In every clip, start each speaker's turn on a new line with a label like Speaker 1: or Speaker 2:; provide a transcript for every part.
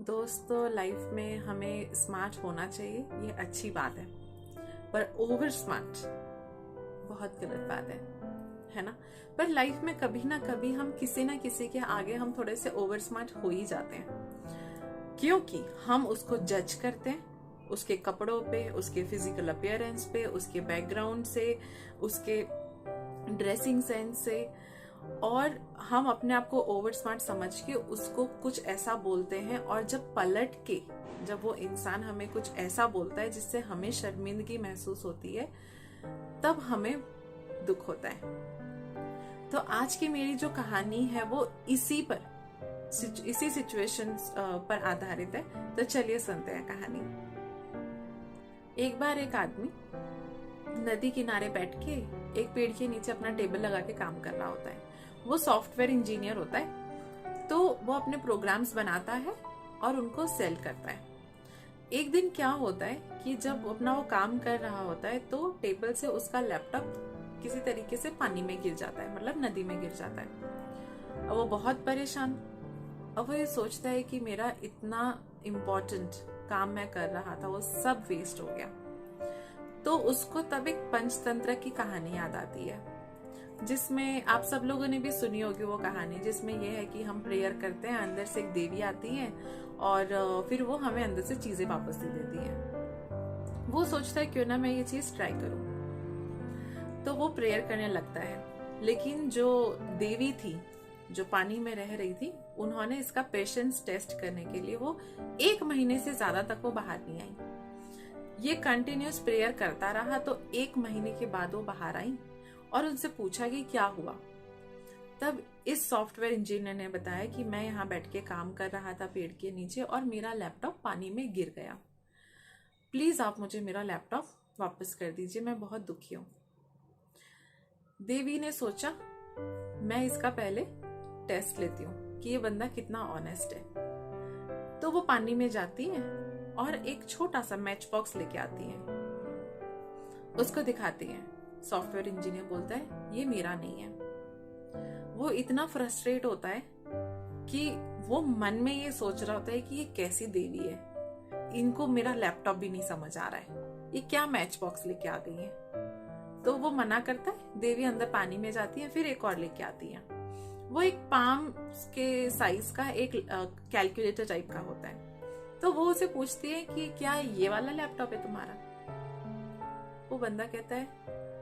Speaker 1: दोस्तों, लाइफ में हमें स्मार्ट होना चाहिए, ये अच्छी बात है। पर ओवर स्मार्ट बहुत गलत बात है ना। पर लाइफ में कभी ना कभी हम किसी ना किसी के आगे हम थोड़े से ओवर स्मार्ट हो ही जाते हैं, क्योंकि हम उसको जज करते हैं उसके कपड़ों पे, उसके फिजिकल अपीयरेंस पे, उसके बैकग्राउंड से, उसके ड्रेसिंग सेंस से, और हम अपने आप को ओवर स्मार्ट समझ के उसको कुछ ऐसा बोलते हैं। और जब पलट के जब वो इंसान हमें कुछ ऐसा बोलता है जिससे हमें शर्मिंदगी महसूस होती है, तब हमें दुख होता है। तो आज की मेरी जो कहानी है वो इसी सिचुएशन पर आधारित है। तो चलिए सुनते हैं कहानी। एक बार एक आदमी नदी किनारे बैठ के एक पेड़ के नीचे अपना टेबल लगा के काम कर रहा होता है। वो सॉफ्टवेयर इंजीनियर होता है, तो वो अपने प्रोग्राम्स बनाता है और उनको सेल करता है। एक दिन क्या होता है कि जब अपना वो काम कर रहा होता है तो टेबल से उसका लैपटॉप किसी तरीके से पानी में गिर जाता है, मतलब नदी में गिर जाता है। अब वो बहुत परेशान, अब वो ये सोचता है कि मेरा इतना इम्पोर्टेंट काम मैं कर रहा था वो सब वेस्ट हो गया। तो उसको तब एक पंचतंत्र की कहानी याद आती है, जिसमें आप सब लोगों ने भी सुनी होगी वो कहानी, जिसमें यह है कि हम प्रेयर करते हैं, अंदर से एक देवी आती है और फिर वो हमें अंदर से चीजें वापस दे देती है। वो सोचता है क्यों ना मैं ये चीज ट्राई करूं, तो वो प्रेयर करने लगता है। लेकिन जो देवी थी जो पानी में रह रही थी, उन्होंने इसका पेशेंस टेस्ट करने के लिए वो 1 महीने से ज्यादा तक वो बाहर नहीं आई। ये कंटिन्यूस प्रेयर करता रहा, तो 1 महीने के बाद वो बाहर आई और उनसे पूछा कि क्या हुआ। तब इस सॉफ्टवेयर इंजीनियर ने बताया कि मैं यहाँ बैठ के काम कर रहा था पेड़ के नीचे और मेरा लैपटॉप पानी में गिर गया। प्लीज आप मुझे मेरा लैपटॉप वापस कर दीजिए, मैं बहुत दुखी हूँ। देवी ने सोचा मैं इसका पहले टेस्ट लेती हूँ कि ये बंदा कितना ऑनेस्ट है। तो वो पानी में जाती है और एक छोटा सा मैच बॉक्स लेके आती है, उसको दिखाती है। सॉफ्टवेयर इंजीनियर बोलता है ये मेरा नहीं है। वो इतना फ्रस्ट्रेट होता है कि वो मन में ये सोच रहा होता है कि ये कैसी देवी है, इनको मेरा लैपटॉप भी नहीं समझ आ रहा है, ये क्या मैच बॉक्स लेके आ गई है। तो वो मना करता है। देवी अंदर पानी में जाती है, फिर एक और लेके आती है। वो एक पाम के साइज का एक कैलकुलेटर टाइप का होता है। तो वो उसे पूछती है कि क्या ये वाला लैपटॉप है तुम्हारा। वो बंदा कहता है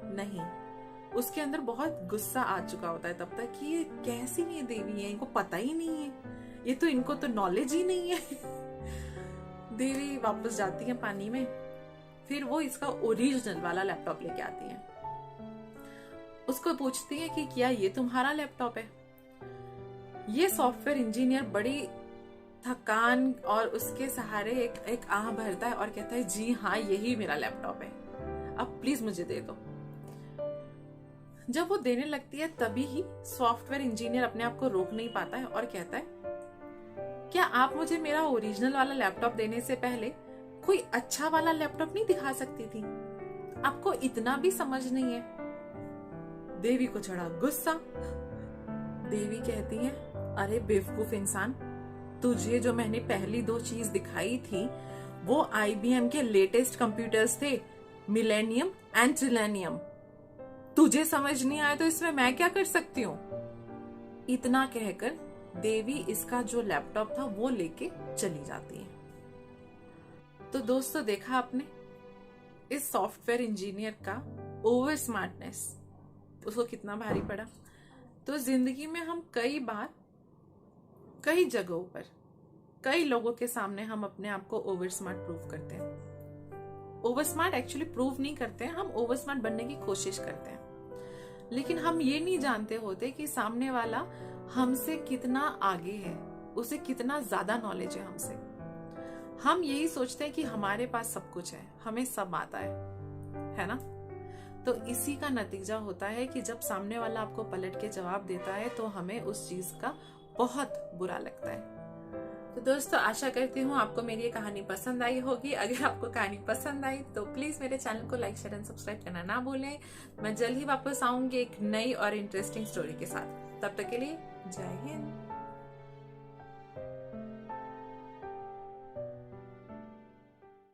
Speaker 1: नहीं। उसके अंदर बहुत गुस्सा आ चुका होता है तब तक कि ये कैसी ये देवी है, इनको पता ही नहीं है, ये तो इनको तो नॉलेज ही नहीं है। देवी वापस जाती है पानी में, फिर वो इसका ओरिजिनल वाला लैपटॉप लेके आती है। उसको पूछती है कि क्या ये तुम्हारा लैपटॉप है। ये सॉफ्टवेयर इंजीनियर बड़ी थकान और उसके सहारे एक आह भरता है और कहता है जी हाँ, यही मेरा लैपटॉप है, अब प्लीज मुझे दे दो। जब वो देने लगती है तभी ही सॉफ्टवेयर इंजीनियर अपने आप को रोक नहीं पाता है और कहता है क्या आप मुझे मेरा ओरिजिनल वाला लैपटॉप देने से पहले कोई अच्छा वाला लैपटॉप नहीं दिखा सकती थी, आपको इतना भी समझ नहीं है। देवी को चढ़ा गुस्सा। देवी कहती है अरे बेवकूफ इंसान, तुझे जो मैंने पहली 2 चीज दिखाई थी वो IBM के लेटेस्ट कंप्यूटर्स थे, मिलेनियम एंड ट्रिलेनियम। तुझे समझ नहीं आया तो इसमें मैं क्या कर सकती हूँ। इतना कहकर देवी इसका जो लैपटॉप था वो लेके चली जाती है। तो दोस्तों, देखा आपने इस सॉफ्टवेयर इंजीनियर का ओवर स्मार्टनेस उसको कितना भारी पड़ा। तो जिंदगी में हम कई बार कई जगहों पर कई लोगों के सामने हम अपने आप को ओवर स्मार्ट प्रूव करते हैं। ओवर स्मार्ट एक्चुअली प्रूव नहीं करते हैं, हम ओवर स्मार्ट बनने की कोशिश करते हैं। लेकिन हम ये नहीं जानते होते कि सामने वाला हमसे कितना आगे है, उसे कितना ज्यादा नॉलेज है हमसे। हम यही सोचते हैं कि हमारे पास सब कुछ है, हमें सब आता है ना। तो इसी का नतीजा होता है कि जब सामने वाला आपको पलट के जवाब देता है तो हमें उस चीज का बहुत बुरा लगता है। तो दोस्तों, आशा करती हूँ आपको मेरी ये कहानी पसंद आई होगी। अगर आपको कहानी पसंद आई तो प्लीज मेरे चैनल को लाइक, शेयर एंड सब्सक्राइब करना ना भूलें। मैं जल्द ही वापस आऊंगी एक नई और इंटरेस्टिंग स्टोरी के साथ। तब तक के लिए जय हिंद।